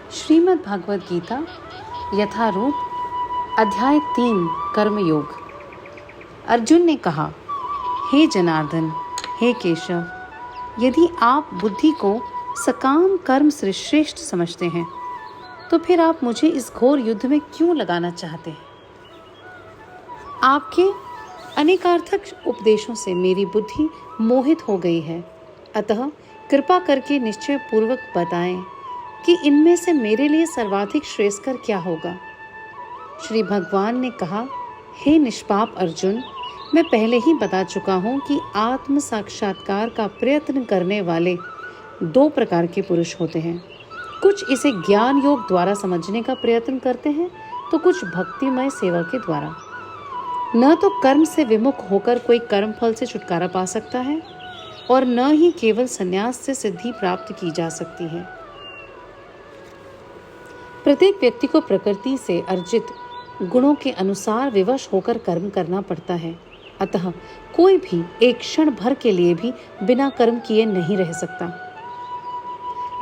श्रीमद् भागवत गीता यथारूप अध्याय 3 कर्मयोग। अर्जुन ने कहा, हे जनार्दन, हे केशव, यदि आप बुद्धि को सकाम कर्म से श्रेष्ठ समझते हैं तो फिर आप मुझे इस घोर युद्ध में क्यों लगाना चाहते हैं? आपके अनेकार्थक उपदेशों से मेरी बुद्धि मोहित हो गई है, अतः कृपा करके निश्चय पूर्वक बताएं कि इनमें से मेरे लिए सर्वाधिक श्रेयस्कर क्या होगा। श्री भगवान ने कहा, हे निष्पाप अर्जुन, मैं पहले ही बता चुका हूँ कि आत्म साक्षात्कार का प्रयत्न करने वाले 2 प्रकार के पुरुष होते हैं। कुछ इसे ज्ञान योग द्वारा समझने का प्रयत्न करते हैं तो कुछ भक्तिमय सेवा के द्वारा। न तो कर्म से विमुख होकर कोई कर्म फल से छुटकारा पा सकता है और न ही केवल संन्यास से सिद्धि प्राप्त की जा सकती है। प्रत्येक व्यक्ति को प्रकृति से अर्जित गुणों के अनुसार विवश होकर कर्म करना पड़ता है, अतः कोई भी एक क्षण भर के लिए भी बिना कर्म किए नहीं रह सकता।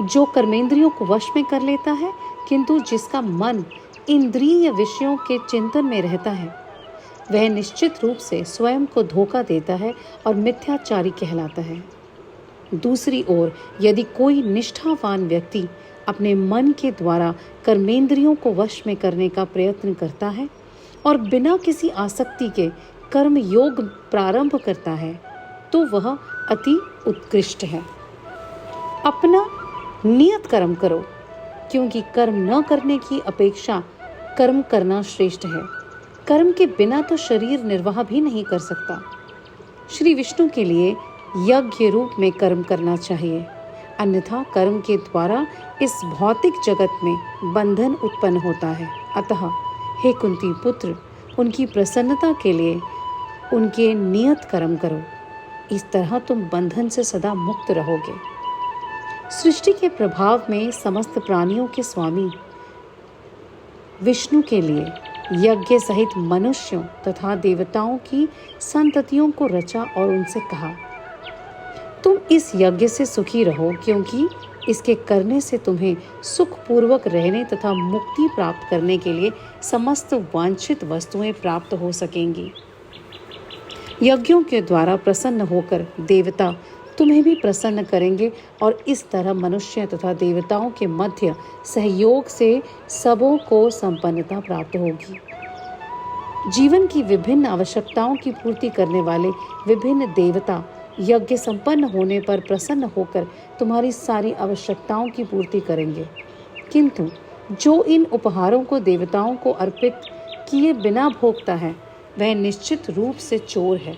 जो कर्मेंद्रियों को वश में कर लेता है किंतु जिसका मन इंद्रिय विषयों के चिंतन में रहता है, वह निश्चित रूप से स्वयं को धोखा देता है और मिथ्याचारी कहलाता है। दूसरी ओर यदि कोई निष्ठावान व्यक्ति अपने मन के द्वारा कर्मेंद्रियों को वश में करने का प्रयत्न करता है और बिना किसी आसक्ति के कर्म योग प्रारंभ करता है तो वह अति उत्कृष्ट है। अपना नियत कर्म करो, क्योंकि कर्म न करने की अपेक्षा कर्म करना श्रेष्ठ है। कर्म के बिना तो शरीर निर्वाह भी नहीं कर सकता। श्री विष्णु के लिए यज्ञ रूप में कर्म करना चाहिए, अन्यथा कर्म के द्वारा इस भौतिक जगत में बंधन उत्पन्न होता है। अतः हे कुंती पुत्र, उनकी प्रसन्नता के लिए उनके नियत कर्म करो, इस तरह तुम बंधन से सदा मुक्त रहोगे। सृष्टि के प्रभाव में समस्त प्राणियों के स्वामी विष्णु के लिए यज्ञ सहित मनुष्यों तथा देवताओं की संततियों को रचा और उनसे कहा, तुम इस यज्ञ से सुखी रहो, क्योंकि इसके करने से तुम्हें सुखपूर्वक रहने तथा मुक्ति प्राप्त करने के लिए समस्त वांछित वस्तुएं प्राप्त हो सकेंगी। यज्ञों के द्वारा प्रसन्न होकर देवता तुम्हें भी प्रसन्न करेंगे और इस तरह मनुष्य तथा देवताओं के मध्य सहयोग से सबों को संपन्नता प्राप्त होगी। जीवन की विभिन्न आवश्यकताओं की पूर्ति करने वाले विभिन्न देवता यज्ञ संपन्न होने पर प्रसन्न होकर तुम्हारी सारी आवश्यकताओं की पूर्ति करेंगे, किंतु जो इन उपहारों को देवताओं को अर्पित किए बिना भोगता है वह निश्चित रूप से चोर है।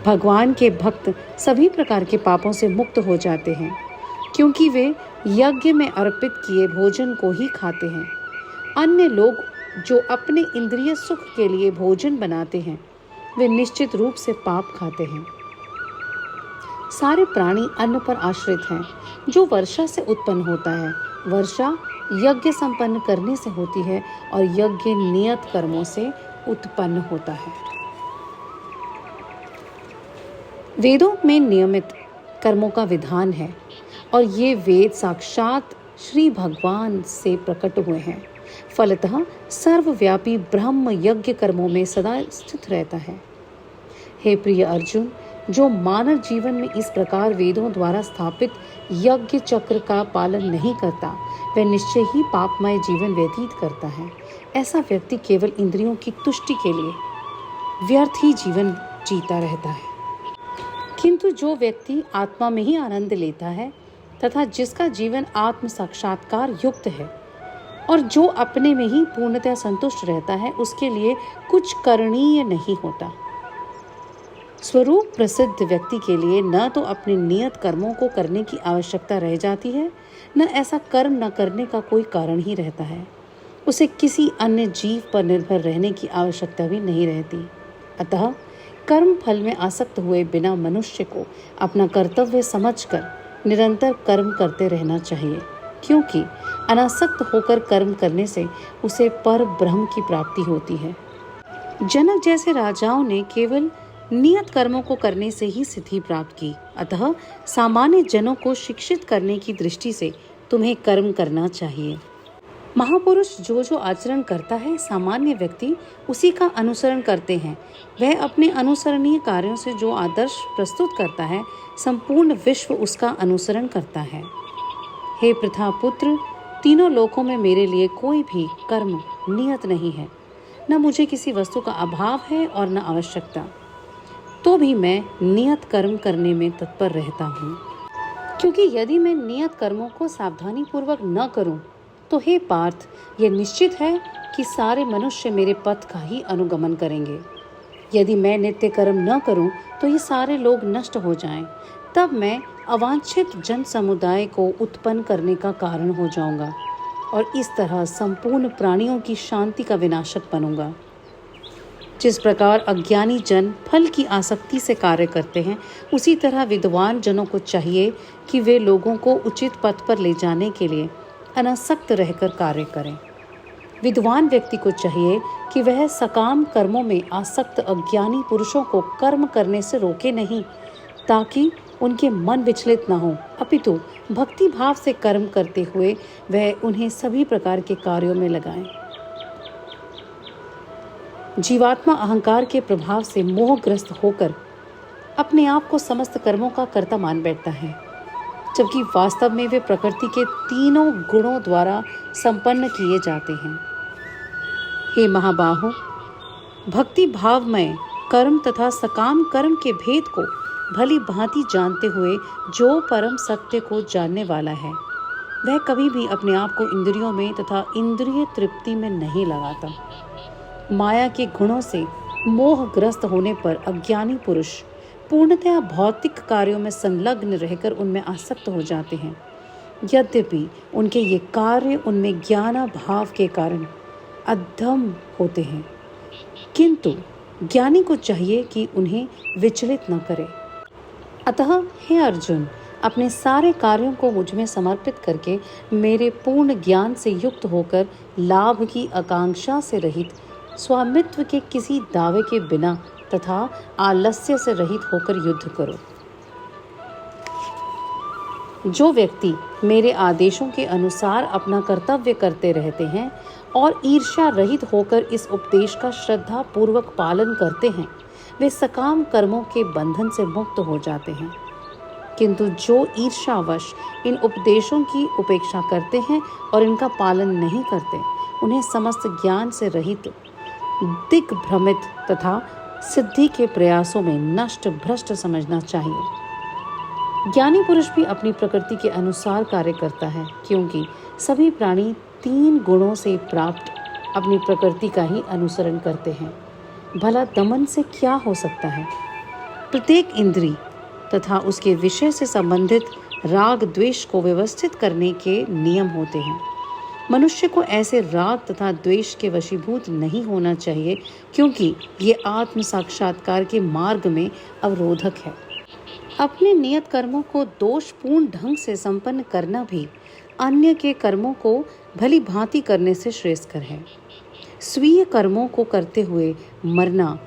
भगवान के भक्त सभी प्रकार के पापों से मुक्त हो जाते हैं, क्योंकि वे यज्ञ में अर्पित किए भोजन को ही खाते हैं। अन्य लोग जो अपने इंद्रिय सुख के लिए भोजन बनाते हैं वे निश्चित रूप से पाप खाते हैं। सारे प्राणी अन्न पर आश्रित हैं, जो वर्षा से उत्पन्न होता है। वर्षा यज्ञ संपन्न करने से होती है और यज्ञ नियत कर्मों से उत्पन्न होता है। वेदों में नियमित कर्मों का विधान है और ये वेद साक्षात श्री भगवान से प्रकट हुए हैं। फलतः सर्वव्यापी ब्रह्म यज्ञ कर्मों में सदा स्थित रहता है। हे प्रिय अर्जुन, जो मानव जीवन में इस प्रकार वेदों द्वारा स्थापित यज्ञ चक्र का पालन नहीं करता वह निश्चय ही पापमय जीवन व्यतीत करता है। ऐसा व्यक्ति केवल इंद्रियों की तुष्टि के लिए व्यर्थ ही जीवन जीता रहता है। किंतु जो व्यक्ति आत्मा में ही आनंद लेता है तथा जिसका जीवन आत्म साक्षात्कार युक्त है और जो अपने में ही पूर्णतः संतुष्ट रहता है, उसके लिए कुछ करणीय नहीं होता। स्वरूप प्रसिद्ध व्यक्ति के लिए न तो अपने नियत कर्मों को करने की आवश्यकता रह जाती है, न ऐसा कर्म न करने का कोई कारण ही रहता है। उसे किसी अन्य जीव पर निर्भर रहने की आवश्यकता भी नहीं रहती। अतः कर्म फल में आसक्त हुए बिना मनुष्य को अपना कर्तव्य समझकर निरंतर कर्म करते रहना चाहिए, क्योंकि अनासक्त होकर कर्म करने से उसे पर ब्रह्म की प्राप्ति होती है। जनक जैसे राजाओं ने केवल नियत कर्मों को करने से ही सिद्धि प्राप्त की, अतः सामान्य जनों को शिक्षित करने की दृष्टि से तुम्हें कर्म करना चाहिए। महापुरुष जो जो आचरण करता है, सामान्य व्यक्ति उसी का अनुसरण करते हैं। वह अपने अनुसरणीय कार्यों से जो आदर्श प्रस्तुत करता है, संपूर्ण विश्व उसका अनुसरण करता है। हे पृथा पुत्र, तीनों लोकों में मेरे लिए कोई भी कर्म नियत नहीं है। न मुझे किसी वस्तु का अभाव है और न आवश्यकता। तो भी मैं नियत कर्म करने में तत्पर रहता हूँ, क्योंकि यदि मैं नियत कर्मों को सावधानी पूर्वक न करूं, तो हे पार्थ, यह निश्चित है कि सारे मनुष्य मेरे पथ का ही अनुगमन करेंगे। यदि मैं नित्य कर्म न करूं, तो ये सारे लोग नष्ट हो जाएं। तब मैं अवांछित जन समुदाय को उत्पन्न करने का कारण हो जाऊंगा और इस तरह संपूर्ण प्राणियों की शांति का विनाशक बनूंगा। जिस प्रकार अज्ञानी जन फल की आसक्ति से कार्य करते हैं, उसी तरह विद्वान जनों को चाहिए कि वे लोगों को उचित पथ पर ले जाने के लिए अनासक्त रहकर कार्य करें। विद्वान व्यक्ति को चाहिए कि वह सकाम कर्मों में आसक्त अज्ञानी पुरुषों को कर्म करने से रोके नहीं, ताकि उनके मन विचलित न हो, अपितु भक्ति भाव से कर्म करते हुए वह उन्हें सभी प्रकार के कार्यों में लगाएं। जीवात्मा अहंकार के प्रभाव से मोहग्रस्त होकर अपने आप को समस्त कर्मों का कर्ता मान बैठता है, जबकि वास्तव में वे प्रकृति के तीनों गुणों द्वारा संपन्न किए जाते हैं। हे महाबाहो, भक्ति भावमय कर्म तथा सकाम कर्म के भेद को भली भांति जानते हुए जो परम सत्य को जानने वाला है, वह कभी भी अपने आप को इंद्रियों में तथा इंद्रिय तृप्ति में नहीं लगाता। माया के गुणों से मोहग्रस्त होने पर अज्ञानी पुरुष पूर्णतः भौतिक कार्यों में संलग्न रहकर उनमें आसक्त हो जाते हैं। यद्यपि उनके ये कार्य उनमें ज्ञान भाव के कारण अधम होते हैं, किंतु ज्ञानी को चाहिए कि उन्हें विचलित न करे। अतः हे अर्जुन, अपने सारे कार्यों को मुझ में समर्पित करके मेरे पूर्ण ज्ञान से युक्त होकर लाभ की आकांक्षा से रहित, स्वामित्व के किसी दावे के बिना तथा आलस्य से रहित होकर युद्ध करो। जो व्यक्ति मेरे आदेशों के अनुसार अपना कर्तव्य करते रहते हैं और ईर्ष्या रहित होकर इस उपदेश का श्रद्धा पूर्वक पालन करते हैं, वे सकाम कर्मों के बंधन से मुक्त हो जाते हैं। किंतु जो ईर्ष्यावश इन उपदेशों की उपेक्षा करते हैं और इनका पालन नहीं करते, उन्हें समस्त ज्ञान से रहित, दिग्भ्रमित तथा सिद्धि के प्रयासों में नष्ट भ्रष्ट समझना चाहिए। ज्ञानी पुरुष भी अपनी प्रकृति के अनुसार कार्य करता है, क्योंकि सभी प्राणी तीन गुणों से प्राप्त अपनी प्रकृति का ही अनुसरण करते हैं। भला दमन से क्या हो सकता है? प्रत्येक इंद्री तथा उसके विषय से संबंधित राग द्वेष को व्यवस्थित करने के नियम होते हैं। मनुष्य को ऐसे राग तथा द्वेष के वशीभूत नहीं होना चाहिए, क्योंकि ये आत्म साक्षात्कार के मार्ग में अवरोधक है। अपने नियत कर्मों को दोषपूर्ण ढंग से संपन्न करना भी अन्य के कर्मों को भली भांति करने से श्रेष्ठकर है। स्वीय कर्मों को करते हुए मरना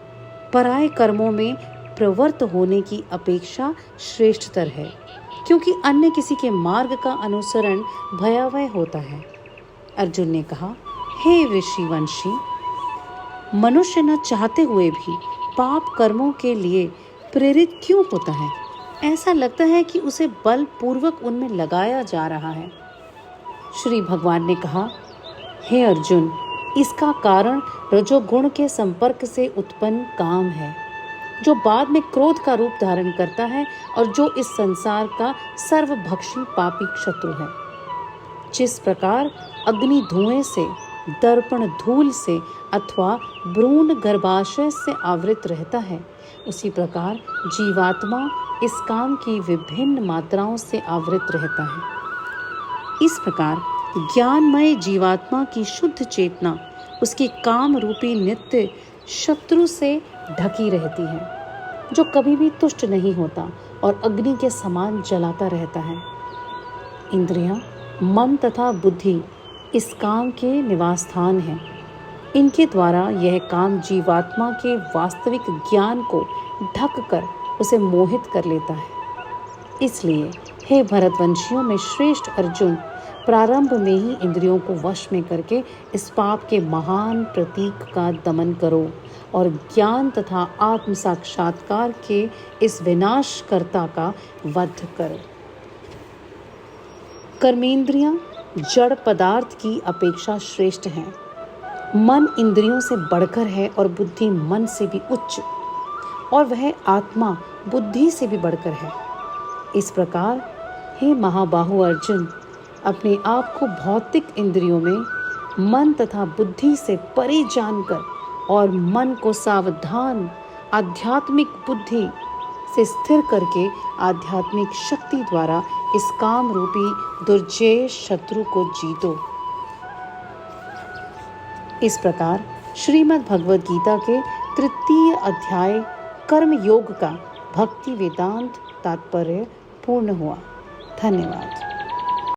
पराये कर्मों में प्रवृत्त होने की अपेक्षा श्रेष्ठतर है, क्योंकि अन्य किसी के मार्ग का अनुसरण भयावह होता है। अर्जुन ने कहा, हे ऋषिवंशी, मनुष्य न चाहते हुए भी पाप कर्मों के लिए प्रेरित क्यों होता है? ऐसा लगता है कि उसे बल पूर्वक उनमें लगाया जा रहा है। श्री भगवान ने कहा, हे अर्जुन, इसका कारण रजोगुण के संपर्क से उत्पन्न काम है, जो बाद में क्रोध का रूप धारण करता है और जो इस संसार का सर्वभक्षी पापी शत्रु है। जिस प्रकार अग्नि धुएं से, दर्पण धूल से अथवा भ्रूण गर्भाशय से आवृत रहता है, उसी प्रकार जीवात्मा इस काम की विभिन्न मात्राओं से आवृत रहता है। इस प्रकार ज्ञानमय जीवात्मा की शुद्ध चेतना उसकी काम रूपी नित्य शत्रु से ढकी रहती है, जो कभी भी तुष्ट नहीं होता और अग्नि के समान जलाता रहता है। इंद्रियां, मन तथा बुद्धि इस काम के निवास स्थान हैं। इनके द्वारा यह काम जीवात्मा के वास्तविक ज्ञान को ढक कर उसे मोहित कर लेता है। इसलिए हे भरतवंशियों में श्रेष्ठ अर्जुन, प्रारंभ में ही इंद्रियों को वश में करके इस पाप के महान प्रतीक का दमन करो और ज्ञान तथा आत्म साक्षात्कार के इस विनाशकर्ता का वध करो। कर्मेंद्रियां जड़ पदार्थ की अपेक्षा श्रेष्ठ हैं। मन इंद्रियों से बढ़कर है और बुद्धि मन से भी उच्च, और वह आत्मा बुद्धि से भी बढ़कर है। इस प्रकार हे महाबाहु अर्जुन, अपने आप को भौतिक इंद्रियों में मन तथा बुद्धि से परे जानकर और मन को सावधान आध्यात्मिक बुद्धि से स्थिर करके आध्यात्मिक शक्ति द्वारा इस काम रूपी दुर्जय शत्रु को जीतो। इस प्रकार श्रीमद् भगवद गीता के तृतीय अध्याय कर्म योग का भक्ति वेदांत तात्पर्य पूर्ण हुआ। धन्यवाद।